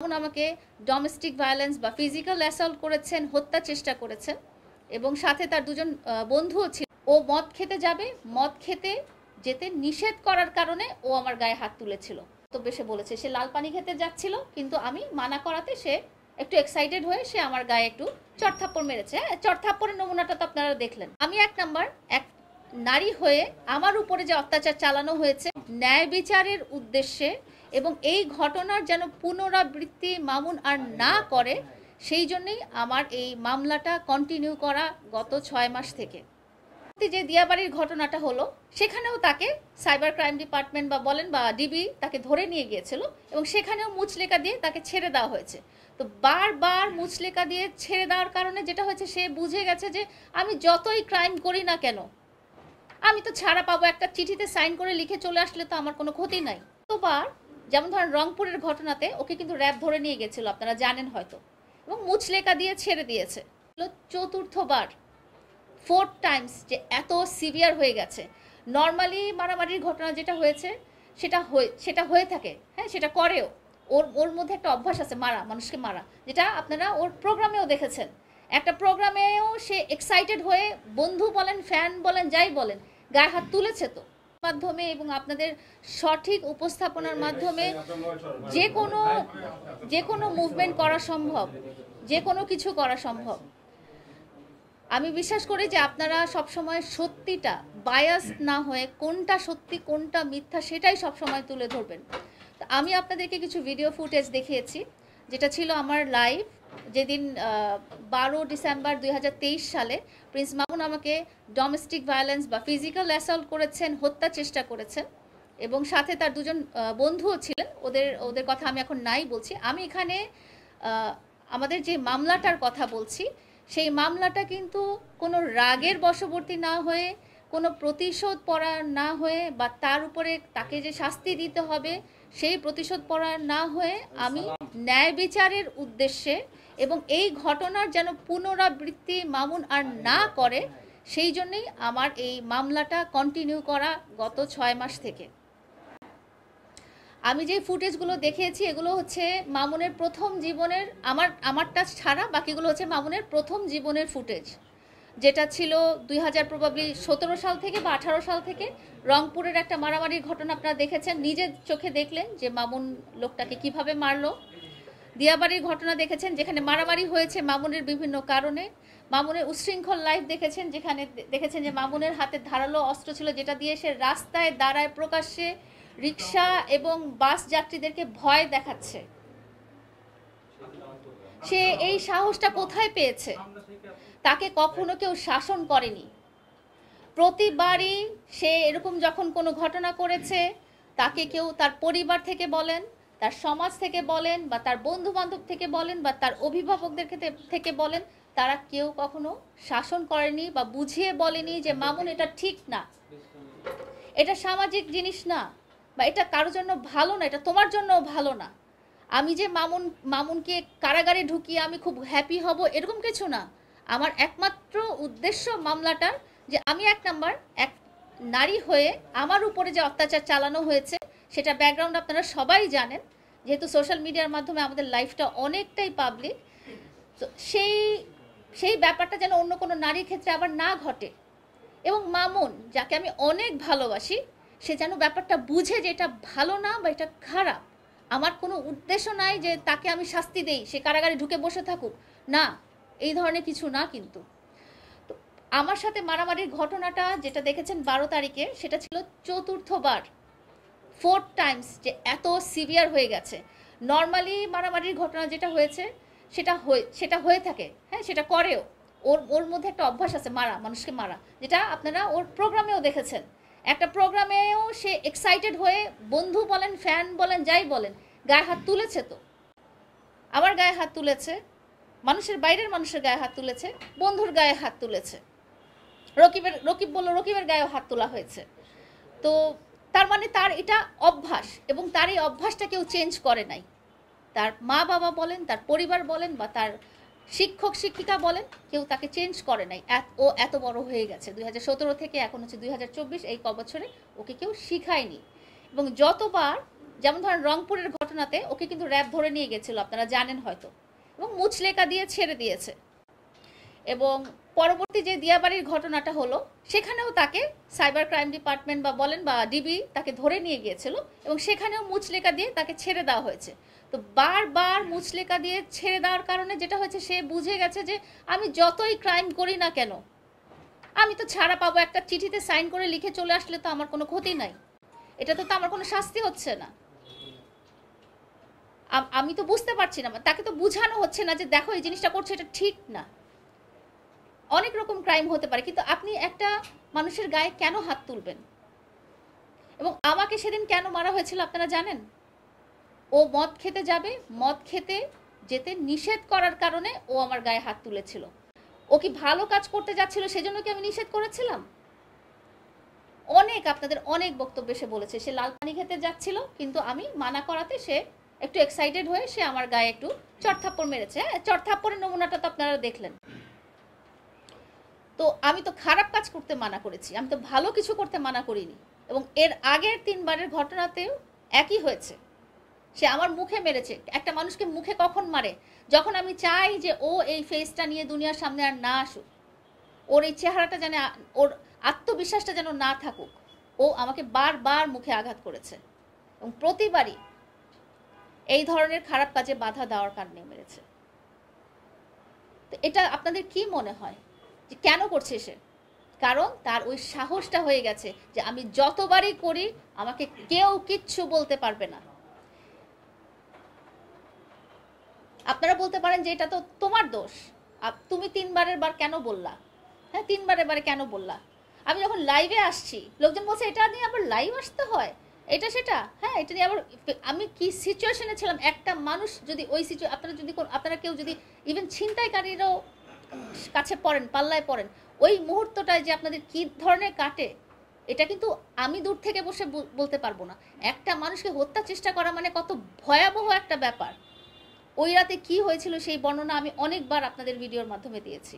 আমাকে domestic violence বা physical assault করেছেন, হত্যা চেষ্টা করেছেন এবং সাথে তার দুজন বন্ধুও ছিল। ও মদ খেতে যাবে, মদ খেতে যেতে নিষেধ করার কারণে ও আমার গায়ে হাত তুলেছিল। তো বেশে বলেছে সে লাল পানি খেতে যাচ্ছিল, কিন্তু আমি মানা করাতে সে একটু এক্সাইটেড হয়ে সে আমার গায়ে একটু চড়থাপ্পড় মেরেছে। চড়থাপ্পড়ের নমুনাটা তো আপনারা দেখলেন। আমি এক নারী হয়ে আমার উপরে যে অত্যাচার চালানো হয়েছে ন্যায় বিচারের উদ্দেশ্যে এবং এই ঘটনার যেন পুনরাবৃত্তি মামুন আর না করে, সেই জন্যই আমার এই মামলাটা কন্টিনিউ করা গত 6 মাস থেকে। যে দিয়াবাড়ির ঘটনাটা হলো সেখানেও তাকে সাইবার ক্রাইম ডিপার্টমেন্ট বা বলেন বা ডিবি তাকে ধরে নিয়ে গিয়েছিল এবং সেখানেও মুচলেকা দিয়ে তাকে ছেড়ে দেওয়া হয়েছে। তো বারবার মুচলেকা দিয়ে ছেড়ে দেওয়ার কারণে যেটা হয়েছে, সে বুঝে গেছে যে আমি যতই ক্রাইম করি না কেন আমি তো ছাড়া পাবো, একটা চিঠিতে সাইন করে লিখে চলে আসলে তো আমার কোনো ক্ষতি নাই। তোবার যেমন ধরেন রংপুরের ঘটনাতে ওকে কিন্তু র্যাব ধরে নিয়ে গেছিল, আপনারা জানেন হয়তো, এবং মুচলেকা দিয়ে ছেড়ে দিয়েছে। চতুর্থবার, 4 টাইমস যে এত সিভিয়ার হয়ে গেছে। নর্মালি মারামারির ঘটনা যেটা হয়েছে সেটা হয়ে থাকে, হ্যাঁ, সেটা করেও। ওর মধ্যে একটা অভ্যাস আছে মারা, মানুষকে মারা, যেটা আপনারা ওর প্রোগ্রামেও দেখেছেন। একটা প্রোগ্রামেও সে এক্সাইটেড হয়ে বন্ধু বলেন, ফ্যান বলেন, যাই বলেন, গায়ে হাত তুলেছে। তো মাধ্যমে এবং আপনাদের সঠিক উপস্থাপনার মাধ্যমে যে কোনো মুভমেন্ট করা সম্ভব, যে কোনো কিছু করা সম্ভব। আমি বিশ্বাস করি যে আপনারা সবসময় সত্যিটা বায়াস না হয়ে কোনটা সত্যি কোনটা মিথ্যা সেটাই সবসময় তুলে ধরবেন। আমি আপনাদেরকে কিছু ভিডিও ফুটেজ দেখিয়েছি, যেটা ছিল আমার লাইভ যেদিন 12 ডিসেম্বর 2023 সালে প্রিন্স মামুন আমাকে ডোমেস্টিক ভায়োলেন্স বা ফিজিক্যাল অ্যাসল্ট করেছেন, হত্যা চেষ্টা করেছেন এবং সাথে তার দুজন বন্ধুও ছিলেন। ওদের কথা আমি এখন নাই বলছি। আমি এখানে আমাদের যে মামলাটার কথা বলছি, সেই মামলাটা কিন্তু কোনো রাগের বশবর্তী না হয়ে, কোনো প্রতিশোধ পরায়ণ না হয়ে বা তার উপরে তাকে যে শাস্তি দিতে হবে সেই প্রতিশোধ পরায়ণ না হয়ে আমি ন্যায় বিচারের উদ্দেশ্যে এবং এই ঘটনার যেন পুনরাবৃত্তি মামুন আর না করে, সেই জন্যই আমার এই মামলাটা কন্টিনিউ করা গত 6 মাস থেকে। আমি যে ফুটেজগুলো দেখিয়েছি এগুলো হচ্ছে মামুনের প্রথম জীবনের, আমারটা ছাড়া বাকিগুলো হচ্ছে মামুনের প্রথম জীবনের ফুটেজ, যেটা ছিল 2017 সাল থেকে বা 18 সাল থেকে। রংপুরের একটা মারামারির ঘটনা আপনারা দেখেছেন, নিজের চোখে দেখলেন যে মামুন লোকটাকে কিভাবে মারলো। দিয়াবাড়ির ঘটনা দেখেছেন, যেখানে মারামারি হয়েছে মামুনের বিভিন্ন কারণে। মামুনের উচ্ছৃঙ্খল লাইফ দেখেছেন, যেখানে দেখেছেন যে মামুনের হাতে ধারালো অস্ত্র ছিল, যেটা দিয়ে সে রাস্তায় দাঁড়ায় প্রকাশ্যে রিক্সা এবং বাস যাত্রীদেরকে ভয় দেখাচ্ছে। সে এই সাহসটা কোথায় পেয়েছে? তাকে কখনো কেউ শাসন করেনি। প্রতিবারই সে এরকম যখন কোনো ঘটনা করেছে, তাকে কেউ তার পরিবার থেকে বলেন, তার সমাজ থেকে বলেন, বা তার বন্ধু বান্ধব থেকে বলেন, বা তার অভিভাবকদের থেকে বলেন, তারা কেউ কখনো শাসন করেনি বা বুঝিয়ে বলেনি যে মামুন এটা ঠিক না, এটা সামাজিক জিনিস না, বা এটা কারোর জন্য ভালো না, এটা তোমার জন্যও ভালো না। আমি যে মামুনকে কারাগারে ঢুকিয়ে আমি খুব হ্যাপি হব এরকম কিছু না। আমার একমাত্র উদ্দেশ্য মামলাটার যে আমি এক নারী হয়ে আমার উপরে যে অত্যাচার চালানো হয়েছে সেটা ব্যাকগ্রাউন্ড আপনারা সবাই জানেন, যেহেতু সোশ্যাল মিডিয়ার মাধ্যমে আমাদের লাইফটা অনেকটাই পাবলিক। তো সেই ব্যাপারটা যেন অন্য কোনো নারীর ক্ষেত্রে আবার না ঘটে, এবং মামুন যাকে আমি অনেক ভালোবাসি সে যেন ব্যাপারটা বুঝে যে এটা ভালো না বা এটা খারাপ। আমার কোনো উদ্দেশ্য নাই যে তাকে আমি শাস্তি দেই, সে কারাগারে ঢুকে বসে থাকুক, না, এই ধরনের কিছু না। কিন্তু তো আমার সাথে মারামারির ঘটনাটা যেটা দেখেছেন 12 তারিখে, সেটা ছিল চতুর্থবার, 4 টাইমস যে এত সিভিয়ার হয়ে গেছে। নর্মালি মারামারির ঘটনা যেটা হয়েছে সেটা হয়ে থাকে, হ্যাঁ, সেটা করেও। ওর মধ্যে একটা অভ্যাস আছে মারা, মানুষকে মারা, যেটা আপনারা ওর প্রোগ্রামেও দেখেছেন। একটা প্রোগ্রামেও সে এক্সাইটেড হয়ে বন্ধু বলেন, ফ্যান বলেন, যাই বলেন, গায়ে হাত তুলেছে। তো আমার গায়ে হাত তুলেছে, বাইরের মানুষের গায়ে হাত তুলেছে, বন্ধুর গায়ে হাত তুলেছে। রকিব বলল রকিবের গায়েও হাত তোলা হয়েছে। তো তার মানে তার এটা অভ্যাস, এবং তার এই অভ্যাসটা কেউ চেঞ্জ করে নাই। তার মা বাবা বলেন, তার পরিবার বলেন, বা তার শিক্ষক শিক্ষিকা বলেন, কেউ তাকে চেঞ্জ করে নাই। ও এত বড় হয়ে গেছে, 2017 থেকে এখন হচ্ছে 2024, এই ক বছরে ওকে কেউ শিখায়নি। এবং যতবার যেমন ধরেন রংপুরের ঘটনাতে ওকে কিন্তু র্যাব ধরে নিয়ে গেছিল, আপনারা জানেন হয়তো, এবং মুচলেকা দিয়ে ছেড়ে দিয়েছে। এবং পরবর্তী যে দিয়াবাড়ির ঘটনাটা হলো, সেখানেও তাকে সাইবার ক্রাইম ডিপার্টমেন্ট বা বলেন বা ডিবি তাকে ধরে নিয়ে গিয়েছিল, এবং সেখানেও মুচলেকা দিয়ে তাকে ছেড়ে দেওয়া হয়েছে। তো বারবার মুচলেকা দিয়ে ছেড়ে দেওয়ার কারণে যেটা হয়েছে, সে বুঝে গেছে যে আমি যতই ক্রাইম করি না কেন, আমি তো ছাড়া পাবো, একটা চিঠিতে সাইন করে লিখে চলে আসলে তো আমার কোনো ক্ষতি নাই, এটাতে তো আমার কোনো শাস্তি হচ্ছে না। আমি তো বুঝতে পারছি না, তাকে তো বুঝানো হচ্ছে না যে দেখো এই জিনিসটা করছে, এটা ঠিক না। অনেক রকম ক্রাইম হতে পারে, কিন্তু আপনি একটা মানুষের গায়ে কেন হাত তুলবেন? এবং আমাকে সেদিন কেন মারা হয়েছিল আপনারা জানেন? ও মদ খেতে যাবে, মদ খেতে যেতে নিষেধ করার কারণে ও আমার গায়ে হাত তুলেছিল। ও কি ভালো কাজ করতে যাচ্ছিল সেজন্য কি আমি নিষেধ করেছিলাম? অনেক আপনাদের অনেক বক্তব্যে সে বলেছে সে লাল পানি খেতে যাচ্ছিল, কিন্তু আমি মানা করাতে সে একটু এক্সাইটেড হয়ে সে আমার গায়ে একটু চড়থাপ্পড় মেরেছে। চড়থাপ্পড়ের নমুনাটা তো আপনারা দেখলেন। তো আমি তো খারাপ কাজ করতে মানা করেছি, আমি তো ভালো কিছু করতে মানা করিনি। এবং এর আগের 3 বারের ঘটনাতেও একই হয়েছে, সে আমার মুখে মেরেছে। একটা মানুষকে মুখে কখন মারে? যখন আমি চাই যে ও এই ফেসটা নিয়ে দুনিয়ার সামনে আর না আসুক, ওর এই চেহারাটা যেন, ওর আত্মবিশ্বাসটা যেন না থাকুক, ও আমাকে বারবার মুখে আঘাত করেছে এবং প্রতিবারই এই ধরনের খারাপ কাজে বাধা দেওয়ার কারণে মেরেছে। তো এটা আপনাদের কি মনে হয় যে কেন করছে সে? কারণ তার ওই সাহসটা হয়ে গেছে যে আমি যতবারই করি আমাকে কেউ কিচ্ছু বলতে পারবে না। আপনারা বলতে পারেন যে এটা তো তোমার দোষ, তুমি 3 বারের বার কেন বললা? হ্যাঁ, 3 বারের বারে কেন বললা? আমি যখন লাইভে আসছি লোকজন বলছে এটা নিয়ে আবার লাইভ আসতে হয়, এটা সেটা। হ্যাঁ, এটা নিয়ে আবার আমি কি সিচুয়েশনে ছিলাম, একটা মানুষ যদি ওই আপনারা কেউ যদি ইভেন ছিনতাইকারীরও কাছে পড়েন, পাল্লায় পড়েন, ওই মুহূর্তটায় যে আপনাদের কি ধরনের কাটে, এটা কিন্তু আমি দূর থেকে বসে বলতে পারবো না। একটা মানুষকে হত্যা চেষ্টা করা মানে কত ভয়াবহ একটা ব্যাপার। ওই রাতে কি হয়েছিল সেই বর্ণনা আমি অনেকবার আপনাদের ভিডিওর মাধ্যমে দিয়েছি।